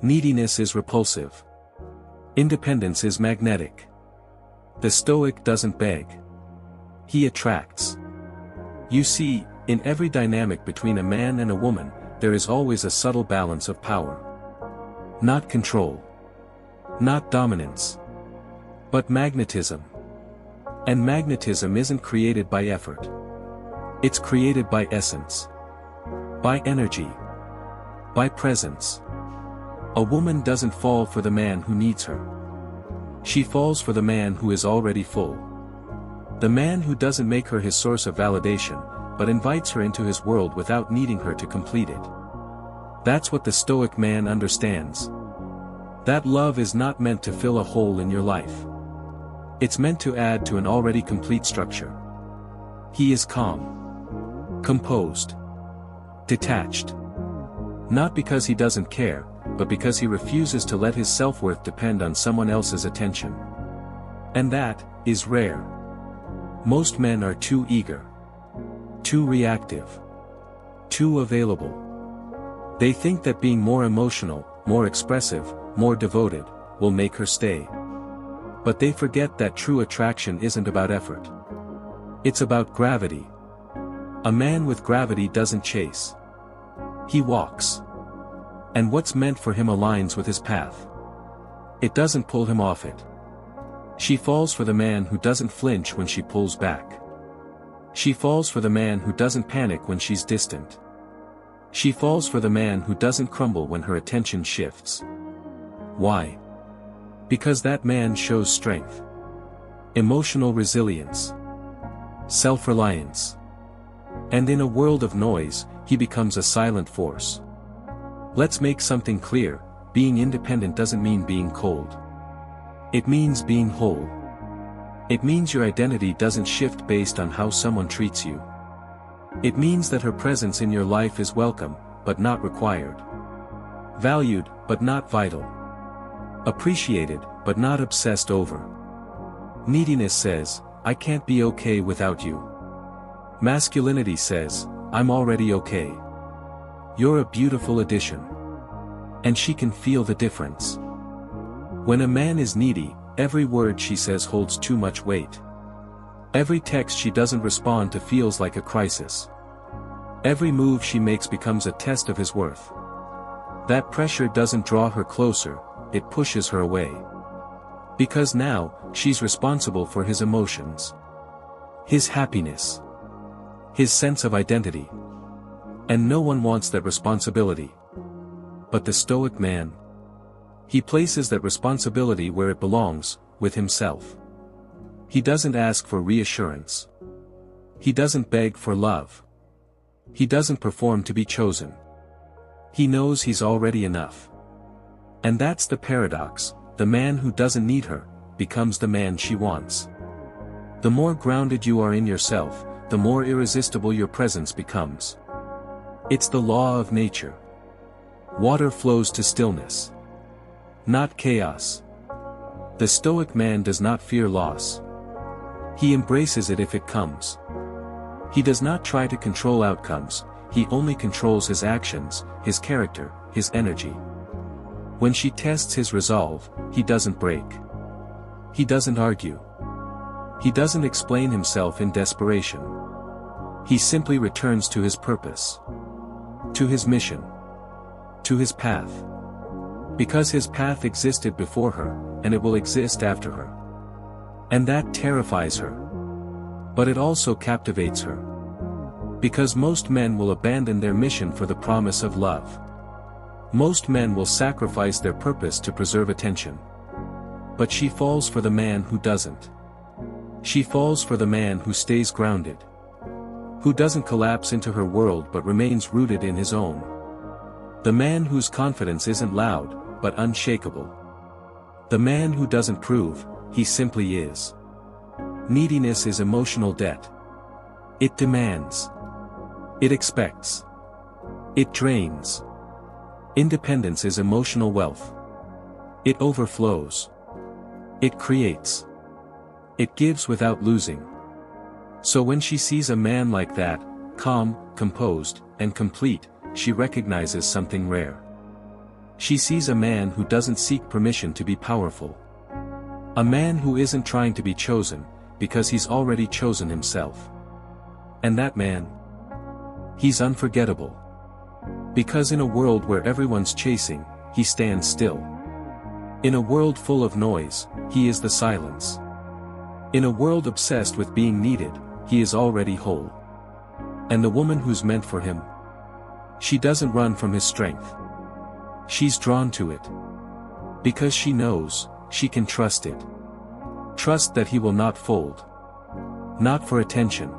Neediness is repulsive. Independence is magnetic. The Stoic doesn't beg. He attracts. You see, in every dynamic between a man and a woman, there is always a subtle balance of power. Not control. Not dominance. But magnetism. And magnetism isn't created by effort. It's created by essence. By energy. By presence. A woman doesn't fall for the man who needs her. She falls for the man who is already full. The man who doesn't make her his source of validation, but invites her into his world without needing her to complete it. That's what the Stoic man understands. That love is not meant to fill a hole in your life. It's meant to add to an already complete structure. He is calm. Composed. Detached. Not because he doesn't care, but because he refuses to let his self-worth depend on someone else's attention. And that is rare. Most men are too eager. Too reactive. Too available. They think that being more emotional, more expressive, more devoted, will make her stay. But they forget that true attraction isn't about effort. It's about gravity. A man with gravity doesn't chase. He walks. And what's meant for him aligns with his path. It doesn't pull him off it. She falls for the man who doesn't flinch when she pulls back. She falls for the man who doesn't panic when she's distant. She falls for the man who doesn't crumble when her attention shifts. Why? Because that man shows strength. Emotional resilience. Self-reliance. And in a world of noise, he becomes a silent force. Let's make something clear, being independent doesn't mean being cold. It means being whole. It means your identity doesn't shift based on how someone treats you. It means that her presence in your life is welcome, but not required. Valued, but not vital. Appreciated, but not obsessed over. Neediness says, I can't be okay without you. Masculinity says, I'm already okay. You're a beautiful addition. And she can feel the difference. When a man is needy, every word she says holds too much weight. Every text she doesn't respond to feels like a crisis. Every move she makes becomes a test of his worth. That pressure doesn't draw her closer, it pushes her away. Because now, she's responsible for his emotions. His happiness. His sense of identity. And no one wants that responsibility. But the Stoic man. He places that responsibility where it belongs, with himself. He doesn't ask for reassurance. He doesn't beg for love. He doesn't perform to be chosen. He knows he's already enough. And that's the paradox, the man who doesn't need her, becomes the man she wants. The more grounded you are in yourself, the more irresistible your presence becomes. It's the law of nature. Water flows to stillness. Not chaos. The Stoic man does not fear loss. He embraces it if it comes. He does not try to control outcomes, he only controls his actions, his character, his energy. When she tests his resolve, he doesn't break. He doesn't argue. He doesn't explain himself in desperation. He simply returns to his purpose. To his mission. To his path. Because his path existed before her, and it will exist after her. And that terrifies her. But it also captivates her. Because most men will abandon their mission for the promise of love. Most men will sacrifice their purpose to preserve attention. But she falls for the man who doesn't. She falls for the man who stays grounded. Who doesn't collapse into her world but remains rooted in his own. The man whose confidence isn't loud, but unshakable. The man who doesn't prove, he simply is. Neediness is emotional debt. It demands. It expects. It drains. Independence is emotional wealth. It overflows. It creates. It gives without losing. So when she sees a man like that, calm, composed, and complete, she recognizes something rare. She sees a man who doesn't seek permission to be powerful. A man who isn't trying to be chosen, because he's already chosen himself. And that man? He's unforgettable. Because in a world where everyone's chasing, he stands still. In a world full of noise, he is the silence. In a world obsessed with being needed, he is already whole. And the woman who's meant for him? She doesn't run from his strength. She's drawn to it. Because she knows, she can trust it. Trust that he will not fold. Not for attention.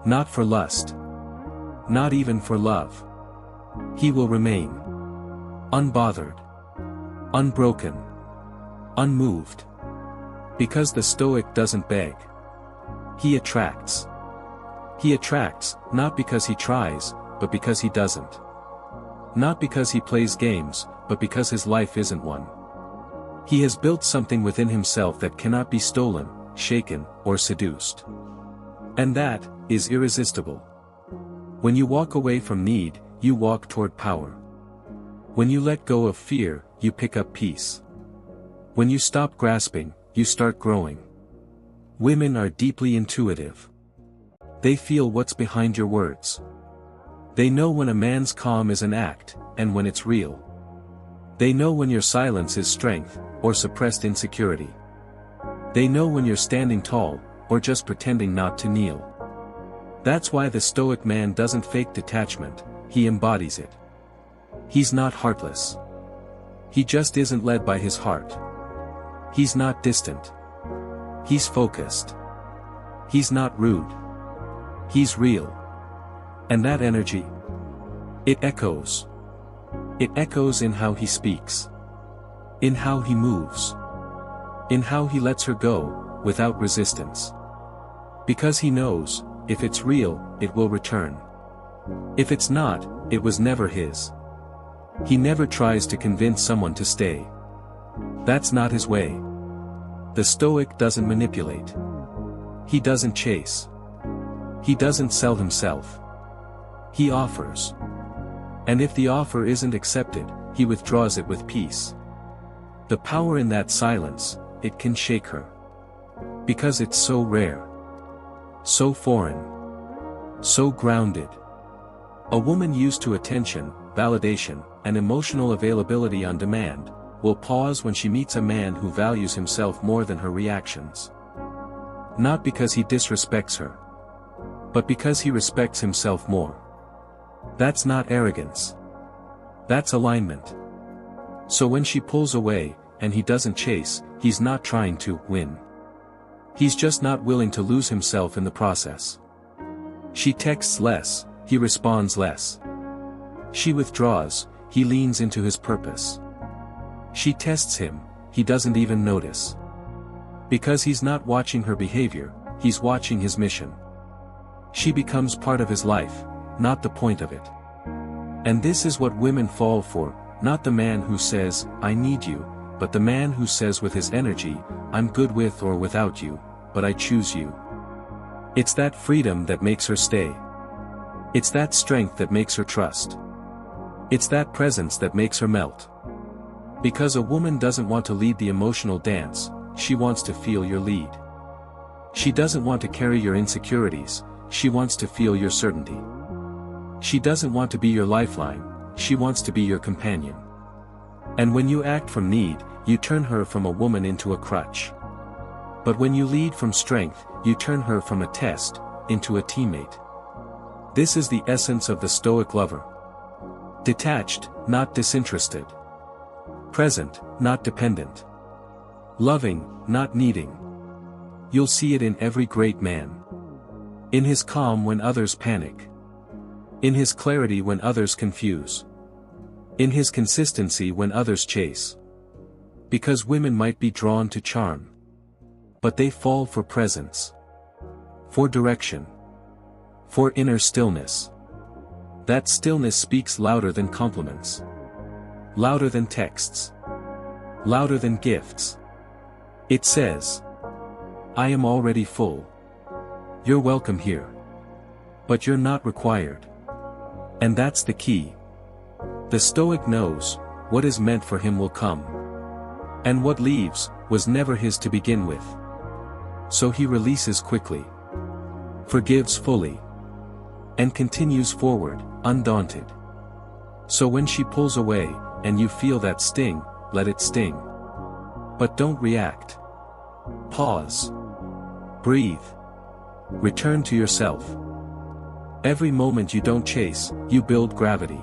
Not for lust. Not even for love. He will remain. Unbothered. Unbroken. Unmoved. Because the Stoic doesn't beg. He attracts. He attracts, not because he tries, but because he doesn't. Not because he plays games, but because his life isn't one. He has built something within himself that cannot be stolen, shaken, or seduced. And that is irresistible. When you walk away from need, you walk toward power. When you let go of fear, you pick up peace. When you stop grasping, you start growing. Women are deeply intuitive. They feel what's behind your words. They know when a man's calm is an act, and when it's real. They know when your silence is strength, or suppressed insecurity. They know when you're standing tall, or just pretending not to kneel. That's why the Stoic man doesn't fake detachment, he embodies it. He's not heartless. He just isn't led by his heart. He's not distant. He's focused. He's not rude. He's real. And that energy? It echoes. It echoes in how he speaks. In how he moves. In how he lets her go, without resistance. Because he knows, if it's real, it will return. If it's not, it was never his. He never tries to convince someone to stay. That's not his way. The Stoic doesn't manipulate. He doesn't chase. He doesn't sell himself. He offers. And if the offer isn't accepted, he withdraws it with peace. The power in that silence, it can shake her. Because it's so rare. So foreign. So grounded. A woman used to attention, validation, and emotional availability on demand, will pause when she meets a man who values himself more than her reactions. Not because he disrespects her. But because he respects himself more. That's not arrogance. That's alignment. So when she pulls away, and he doesn't chase, he's not trying to win. He's just not willing to lose himself in the process. She texts less, he responds less. She withdraws, he leans into his purpose. She tests him, he doesn't even notice. Because he's not watching her behavior, he's watching his mission. She becomes part of his life, not the point of it. And this is what women fall for, not the man who says, I need you, but the man who says with his energy, I'm good with or without you, but I choose you. It's that freedom that makes her stay. It's that strength that makes her trust. It's that presence that makes her melt. Because a woman doesn't want to lead the emotional dance, she wants to feel your lead. She doesn't want to carry your insecurities, she wants to feel your certainty. She doesn't want to be your lifeline, she wants to be your companion. And when you act from need, you turn her from a woman into a crutch. But when you lead from strength, you turn her from a test, into a teammate. This is the essence of the Stoic lover. Detached, not disinterested. Present, not dependent. Loving, not needing. You'll see it in every great man. In his calm when others panic. In his clarity when others confuse. In his consistency when others chase. Because women might be drawn to charm. But they fall for presence. For direction. For inner stillness. That stillness speaks louder than compliments. Louder than texts. Louder than gifts. It says, I am already full. You're welcome here. But you're not required. And that's the key. The Stoic knows, what is meant for him will come. And what leaves, was never his to begin with. So he releases quickly, forgives fully, and continues forward, undaunted. So when she pulls away, and you feel that sting, let it sting. But don't react. Pause. Breathe. Return to yourself. Every moment you don't chase, you build gravity.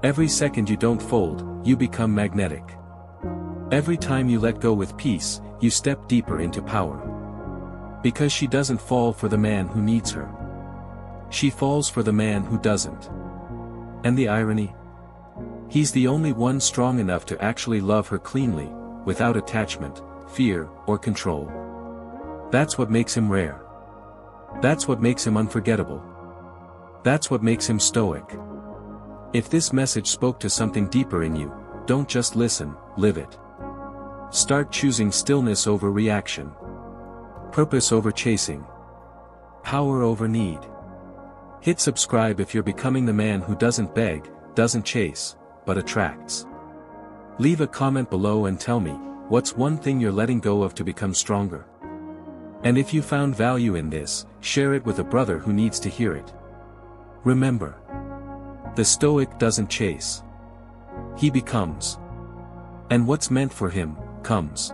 Every second you don't fold, you become magnetic. Every time you let go with peace, you step deeper into power. Because she doesn't fall for the man who needs her. She falls for the man who doesn't. And the irony? He's the only one strong enough to actually love her cleanly, without attachment, fear, or control. That's what makes him rare. That's what makes him unforgettable. That's what makes him stoic. If this message spoke to something deeper in you, don't just listen, live it. Start choosing stillness over reaction. Purpose over chasing. Power over need. Hit subscribe if you're becoming the man who doesn't beg, doesn't chase, but attracts. Leave a comment below and tell me, what's one thing you're letting go of to become stronger? And if you found value in this, share it with a brother who needs to hear it. Remember, the Stoic doesn't chase. He becomes. And what's meant for him, comes.